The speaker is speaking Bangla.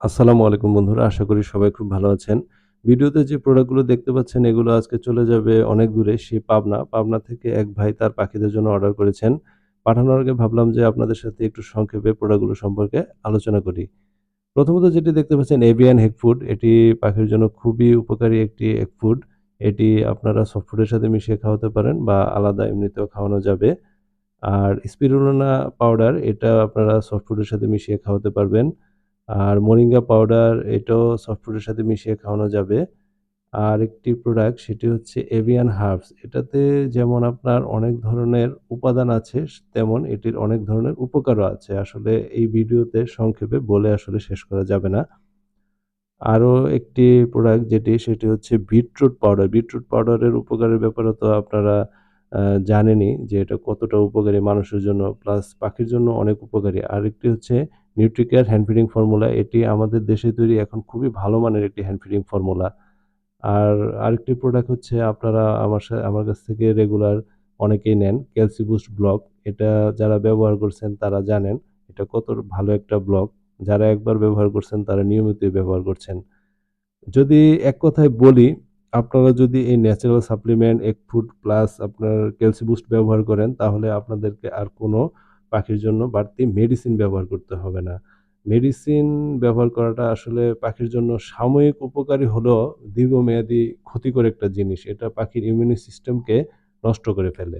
আসসালামু আলাইকুম বন্ধুরা। আশা করি সবাই খুব ভালো আছেন। ভিডিওতে যে প্রোডাক্টগুলো দেখতে পাচ্ছেন এগুলো আজকে চলে যাবে অনেক দূরে সেই পাবনা। পাবনা থেকে এক ভাই তার পাখিদের জন্য অর্ডার করেছেন। পাঠানোর আগে ভাবলাম যে আপনাদের সাথে একটু সংক্ষেপে প্রোডাক্টগুলো সম্পর্কে আলোচনা করি। প্রথমত যেটি দেখতে পাচ্ছেন এভিয়ান হেগ ফুড এটি পাখির জন্য খুবই উপকারী একটি এগ ফুড। এটি আপনারা সফট ফুডের সাথে মিশিয়ে খাওয়াতে পারেন বা আলাদা এমনিতেও খাওয়ানো যাবে। আর স্পিরুলিনা পাউডার এটা আপনারা সফট ফুডের সাথে মিশিয়ে খাওয়াতে পারবেন। আর মোরিঙ্গা পাউডার এটাও সফট ফুডের সাথে মিশিয়ে খাওয়ানো যাবে। আরেকটি প্রোডাক্ট সেটি হচ্ছে এভিয়ান হার্বস। এটাতে যেমন আপনার অনেক ধরনের উপাদান আছে তেমন এটির অনেক ধরনের উপকারও আছে। আসলে এই ভিডিওতে সংক্ষেপে বলে আসলে শেষ করা যাবে না। আরো একটি প্রোডাক্ট সেটি হচ্ছে বিটরুট পাউডার। বিটরুট পাউডারের উপকারের ব্যাপারে তো আপনারা আ জানেনই যে এটা কতটা উপকারী মানুষের জন্য প্লাস পাখির জন্য অনেক উপকারী। আরেকটি হচ্ছে নিউট্রিকেয়ার হ্যান্ড ফিডিং ফর্মুলা। এটি আমাদের দেশে তৈরি এখন খুবই ভালো মানের একটি হ্যান্ড ফিডিং ফর্মুলা। আর আরেকটি প্রোডাক্ট হচ্ছে আপনারা আমার কাছ থেকে রেগুলার অনেকেই নেন ক্যালসি বুস্ট ব্লক। এটা যারা ব্যবহার করছেন তারা জানেন এটা কত ভালো একটা ব্লক। যারা একবার ব্যবহার করছেন তারা নিয়মিতই ব্যবহার করছেন। যদি এক কথায় বলি, আপনারা যদি এই natural supplement, egg food plus আপনার ক্যালসি বুস্ট ব্যবহার করেন, তাহলে আপনাদেরকে আর কোনো পাখির জন্য বাড়তি মেডিসিন ব্যবহার করতে হবে না। মেডিসিন ব্যবহার করাটা আসলে পাখির জন্য সাময়িক উপকারী হলেও দীর্ঘমেয়াদী ক্ষতিকর একটা জিনিস। এটা পাখির ইমিউনি সিস্টেমকে নষ্ট করে ফেলে।